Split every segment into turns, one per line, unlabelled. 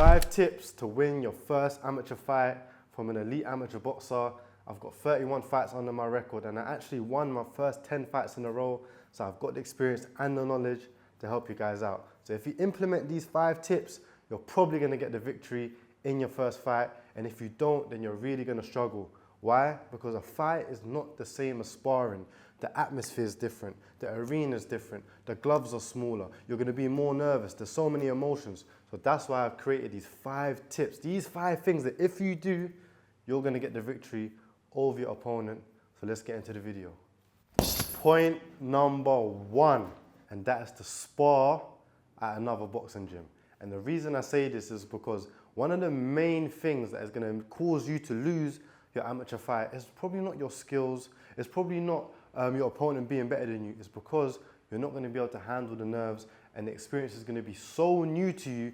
5 tips to win your first amateur fight from an elite amateur boxer. I've got 31 fights under my record and I actually won my first 10 fights in a row. So I've got the experience and the knowledge to help you guys out. So if you implement these 5 tips, you're probably going to get the victory in your first fight. And if you don't, then you're really going to struggle. Why? Because a fight is not the same as sparring. The atmosphere is different. The arena is different. The gloves are smaller. You're going to be more nervous. There's so many emotions. So that's why I've created these 5 tips. These 5 things that if you do, you're going to get the victory over your opponent. So let's get into the video. Point number 1, and that is to spar at another boxing gym. And the reason I say this is because one of the main things that is going to cause you to lose your amateur fight is probably not your skills. It's probably not your opponent being better than you. It's because you're not going to be able to handle the nerves and the experience is going to be so new to you,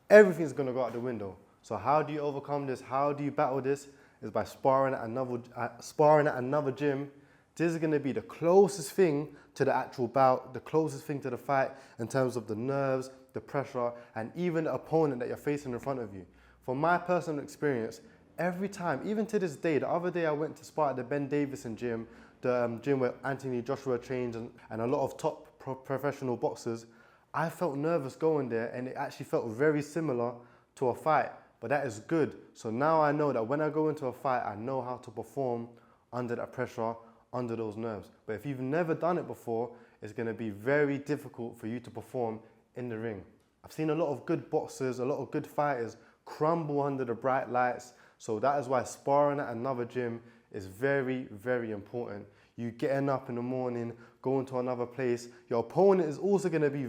everything's going to go out the window. So how do you overcome this? How do you battle this? Is by sparring at another gym. This is going to be the closest thing to the actual bout, the closest thing to the fight in terms of the nerves, the pressure, and even the opponent that you're facing in front of you. From my personal experience, every time, even to this day, the other day I went to spar at the Ben Davison gym, the gym where Anthony Joshua trains and a lot of top professional boxers. I felt nervous going there and it actually felt very similar to a fight, but that is good. So now I know that when I go into a fight, I know how to perform under that pressure, under those nerves. But if you've never done it before, it's going to be very difficult for you to perform in the ring. I've seen a lot of good boxers, a lot of good fighters crumble under the bright lights. So that is why sparring at another gym is very, very important. You getting up in the morning, going to another place. Your opponent is also going to be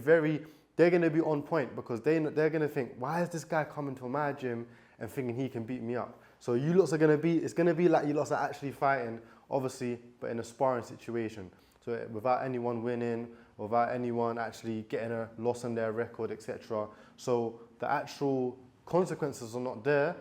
they're going to be on point because they're going to think, why is this guy coming to my gym and thinking he can beat me up? So you lots are going to be, it's going to be like you lots are actually fighting, obviously, but in a sparring situation. So without anyone winning, without anyone actually getting a loss on their record, etc. So the actual consequences are not there,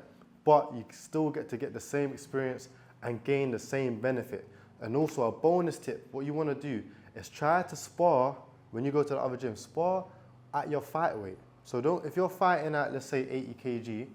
but you still get to get the same experience and gain the same benefit. And also a bonus tip, what you want to do is try to spar when you go to the other gym, spar at your fight weight. So if you're fighting at, let's say 80 kg,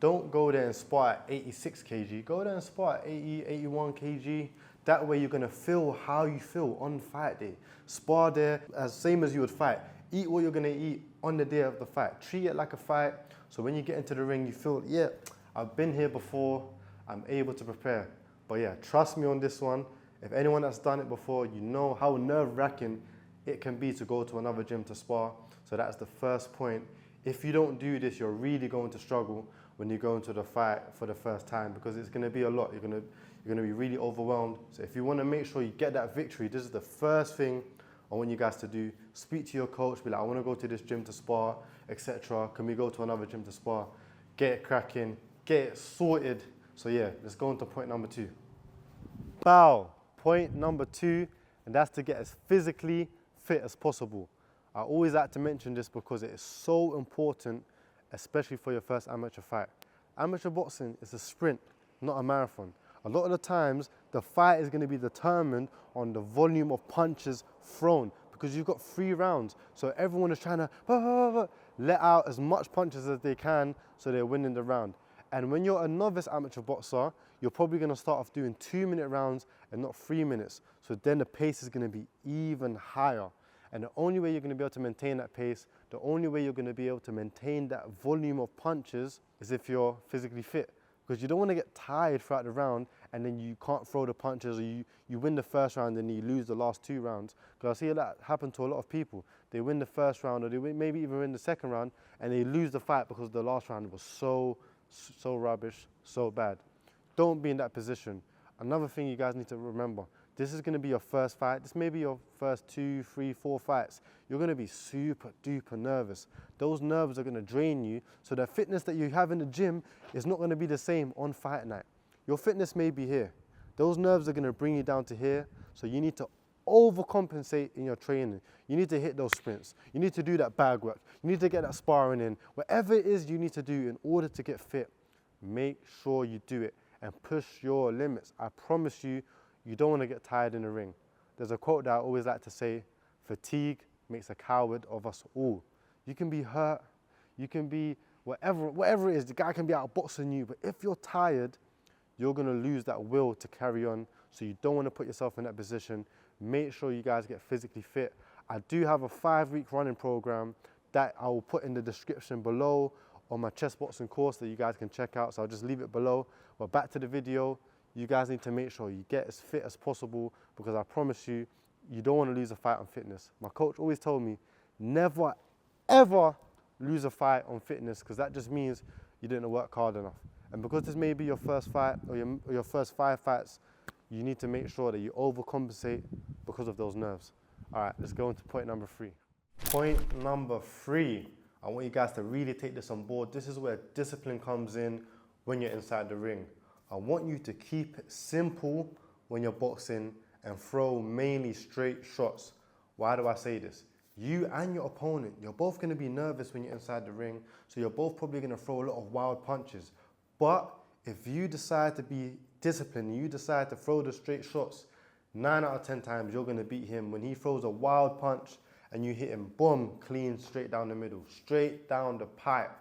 don't go there and spar at 86 kg. Go there and spar at 80, 81 kg. That way you're going to feel how you feel on fight day. Spar there same as you would fight. Eat what you're going to eat on the day of the fight. Treat it like a fight. So when you get into the ring, you feel, yeah, I've been here before. I'm able to prepare. But yeah, trust me on this one. If anyone that's done it before, you know how nerve-wracking it can be to go to another gym to spar. So that's the first point. If you don't do this, you're really going to struggle when you go into the fight for the first time because it's going to be a lot. You're going to be really overwhelmed. So if you want to make sure you get that victory, this is the first thing I want you guys to do. Speak to your coach, be like, I want to go to this gym to spar, etc. Can we go to another gym to spar? Get it cracking, get it sorted. So yeah, let's go on to point number 2. Bow. Point number 2, and that's to get as physically fit as possible. I always like to mention this because it is so important, especially for your first amateur fight. Amateur boxing is a sprint, not a marathon. A lot of the times, the fight is going to be determined on the volume of punches thrown because you've got 3 rounds. So everyone is trying to let out as much punches as they can so they're winning the round. And when you're a novice amateur boxer, you're probably going to start off doing 2-minute rounds and not 3 minutes. So then the pace is going to be even higher. And the only way you're going to be able to maintain that pace, the only way you're going to be able to maintain that volume of punches is if you're physically fit. Because you don't want to get tired throughout the round and then you can't throw the punches or you win the first round and you lose the last 2 rounds. Because I see that happen to a lot of people. They win the first round or they maybe even win the second round and they lose the fight because the last round was so rubbish, so bad. Don't be in that position. Another thing you guys need to remember, this is going to be your first fight. This may be your first 2, 3, 4 fights. You're going to be super duper nervous. Those nerves are going to drain you. So the fitness that you have in the gym is not going to be the same on fight night. Your fitness may be here. Those nerves are going to bring you down to here. So you need to overcompensate in your training. You need to hit those sprints. You need to do that bag work. You need to get that sparring in. Whatever it is you need to do in order to get fit, make sure you do it and push your limits. I promise you, you don't want to get tired in the ring. There's a quote that I always like to say, fatigue makes a coward of us all. You can be hurt, you can be whatever it is, the guy can be outboxing you, but if you're tired, you're gonna lose that will to carry on. So you don't wanna put yourself in that position. Make sure you guys get physically fit. I do have a 5-week running program that I will put in the description below on my Chessboxing course that you guys can check out. So I'll just leave it below. But back to the video, you guys need to make sure you get as fit as possible, because I promise you, you don't wanna lose a fight on fitness. My coach always told me, never, ever lose a fight on fitness, because that just means you didn't work hard enough. And because this may be your first fight or your first 5 fights, you need to make sure that you overcompensate because of those nerves. All right, let's go into point number 3. Point number 3, I want you guys to really take this on board. This is where discipline comes in when you're inside the ring. I want you to keep it simple when you're boxing and throw mainly straight shots. Why do I say this? You and your opponent, you're both gonna be nervous when you're inside the ring, so you're both probably gonna throw a lot of wild punches. But if you decide to be disciplined, you decide to throw the straight shots, 9 out of 10 times you're gonna beat him when he throws a wild punch and you hit him, boom, clean, straight down the middle, straight down the pipe.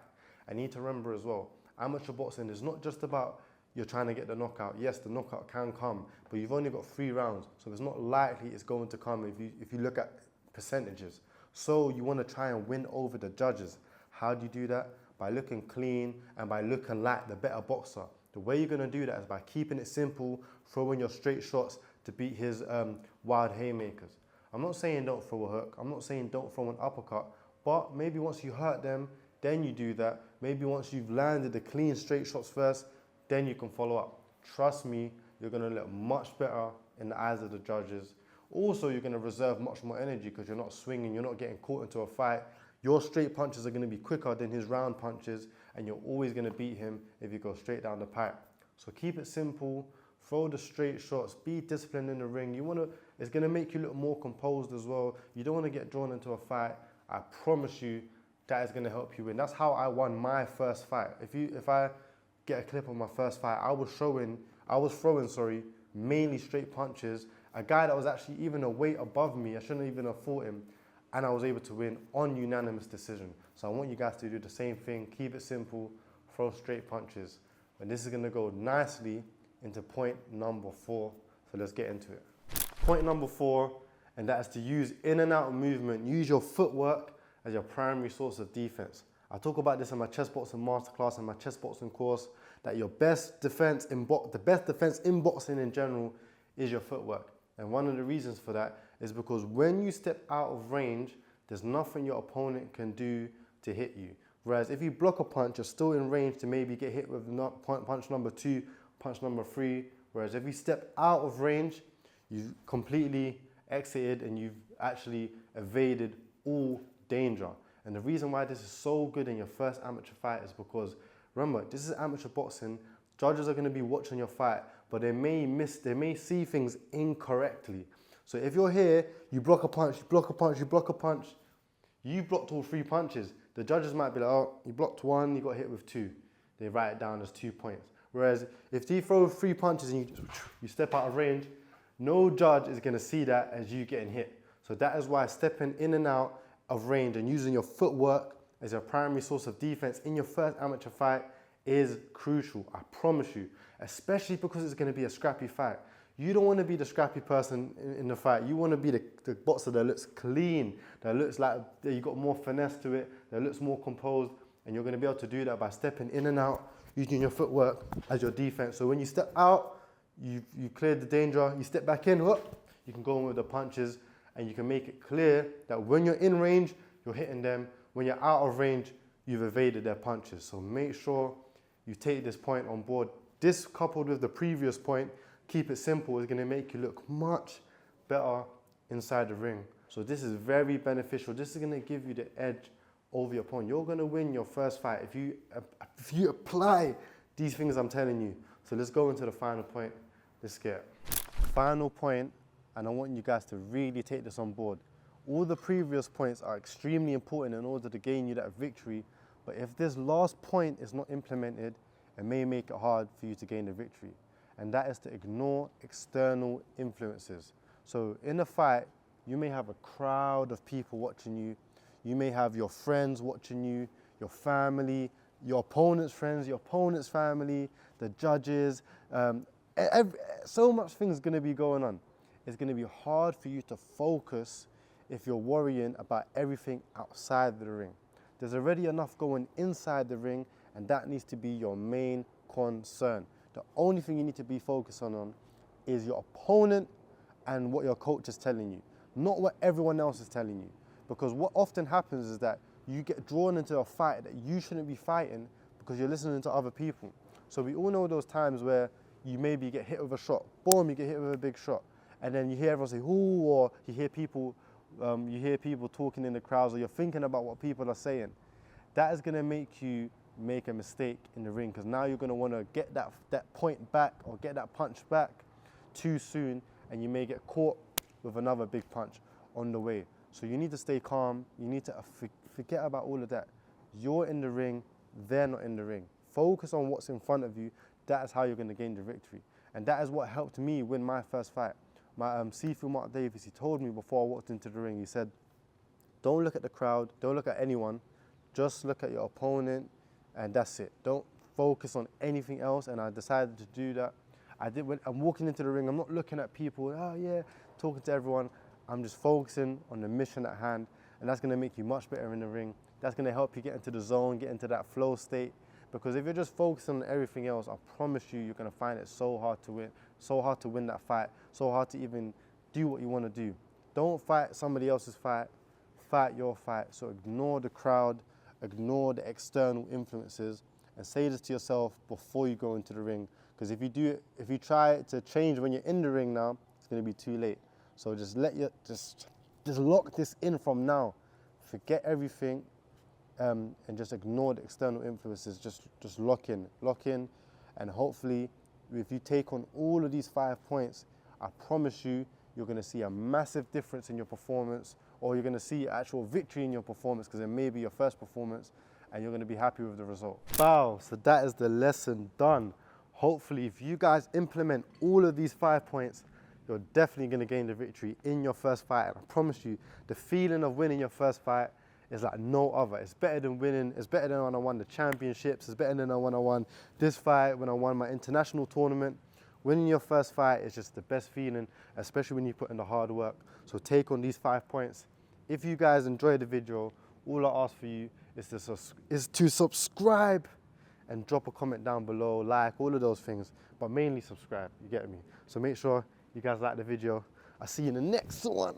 I need to remember as well, amateur boxing is not just about you're trying to get the knockout. Yes, the knockout can come, but you've only got 3 rounds, so it's not likely it's going to come if you look at percentages. So you want to try and win over the judges. How do you do that? By looking clean and by looking like the better boxer. The way you're going to do that is by keeping it simple, throwing your straight shots to beat his wild haymakers. I'm not saying don't throw a hook. I'm not saying don't throw an uppercut. But maybe once you hurt them, then you do that. Maybe once you've landed the clean straight shots first, then you can follow up. Trust me, you're going to look much better in the eyes of the judges. Also, you're going to reserve much more energy because you're not swinging, you're not getting caught into a fight. Your straight punches are going to be quicker than his round punches, and you're always going to beat him if you go straight down the pipe. So keep it simple, throw the straight shots, be disciplined in the ring. It's going to make you look more composed as well. You don't want to get drawn into a fight. I promise you that is going to help you win. That's how I won my first fight. If I get a clip of my first fight, I was throwing mainly straight punches. A guy that was actually even a weight above me, I shouldn't even have fought him, and I was able to win on unanimous decision. So I want you guys to do the same thing, keep it simple, throw straight punches. And this is gonna go nicely into point number 4, so let's get into it. Point number 4, and that is to use in and out movement, use your footwork as your primary source of defense. I talk about this in my Chessboxing masterclass and my Chessboxing course, that your best defense in boxing in general is your footwork. And one of the reasons for that is because when you step out of range, there's nothing your opponent can do to hit you. Whereas if you block a punch, you're still in range to maybe get hit with punch number 2, punch number 3. Whereas if you step out of range, you've completely exited and you've actually evaded all danger. And the reason why this is so good in your first amateur fight is because, remember, this is amateur boxing. Judges are going to be watching your fight, but they may see things incorrectly. So if you're here, you block a punch, you block a punch, you block a punch, you blocked all 3 punches. The judges might be like, oh, you blocked 1, you got hit with 2. They write it down as 2 points. Whereas if you throw 3 punches and you step out of range, no judge is going to see that as you getting hit. So that is why stepping in and out of range and using your footwork as your primary source of defense in your first amateur fight is crucial, I promise you, especially because it's going to be a scrappy fight. You don't want to be the scrappy person in the fight. You want to be the boxer that looks clean, that looks like you got more finesse to it, that looks more composed, and you're going to be able to do that by stepping in and out, using your footwork as your defense. So when you step out, you cleared the danger, you step back in, whoop, you can go in with the punches, and you can make it clear that when you're in range, you're hitting them. When you're out of range, you've evaded their punches. So make sure you take this point on board. This coupled with the previous point, keep it simple, is going to make you look much better inside the ring. So this is very beneficial. This is going to give you the edge over your opponent. You're going to win your first fight if you apply these things I'm telling you. So let's go into the final point. Let's get final point, and I want you guys to really take this on board. All the previous points are extremely important in order to gain you that victory, but if this last point is not implemented, it may make it hard for you to gain the victory. And that is to ignore external influences. So in a fight, you may have a crowd of people watching you. You may have your friends watching you, your family, your opponent's friends, your opponent's family, the judges, so much things going to be going on. It's going to be hard for you to focus if you're worrying about everything outside the ring. There's already enough going inside the ring, and that needs to be your main concern. The only thing you need to be focused on is your opponent and what your coach is telling you, not what everyone else is telling you. Because what often happens is that you get drawn into a fight that you shouldn't be fighting because you're listening to other people. So we all know those times where you maybe get hit with a shot, boom, you get hit with a big shot, and then you hear everyone say, ooh, or you hear people talking in the crowds, or you're thinking about what people are saying. That is gonna make you make a mistake in the ring, because now you're gonna wanna get that point back or get that punch back too soon, and you may get caught with another big punch on the way. So you need to stay calm. You need to forget about all of that. You're in the ring, they're not in the ring. Focus on what's in front of you. That is how you're going to gain the victory. And that is what helped me win my first fight. My Sifu Mark Davis, he told me before I walked into the ring, he said, don't look at the crowd, don't look at anyone, just look at your opponent, and that's it. Don't focus on anything else. And I decided to do that. When I'm walking into the ring, I'm not looking at people, oh yeah, talking to everyone. I'm just focusing on the mission at hand, and that's gonna make you much better in the ring. That's gonna help you get into the zone, get into that flow state. Because if you're just focusing on everything else, I promise you're gonna find it so hard to win that fight, so hard to even do what you wanna do. Don't fight somebody else's fight, fight your fight. So ignore the crowd, ignore the external influences, and say this to yourself before you go into the ring. Because if you try to change when you're in the ring now, it's gonna be too late. So just just lock this in from now. Forget everything, and just ignore the external influences. Just lock in, and hopefully, if you take on all of these 5 points, I promise you're going to see a massive difference in your performance, or you're going to see actual victory in your performance, because it may be your first performance, and you're going to be happy with the result. Wow! So that is the lesson done. Hopefully, if you guys implement all of these 5 points, you're definitely going to gain the victory in your first fight. And I promise you, the feeling of winning your first fight is like no other. It's better than winning. It's better than when I won the championships. It's better than when I won this fight, when I won my international tournament. Winning your first fight is just the best feeling, especially when you put in the hard work. So take on these 5 points. If you guys enjoyed the video, all I ask for you is to subscribe and drop a comment down below, like, all of those things, but mainly subscribe, you get me? So make sure you guys like the video. I'll see you in the next one.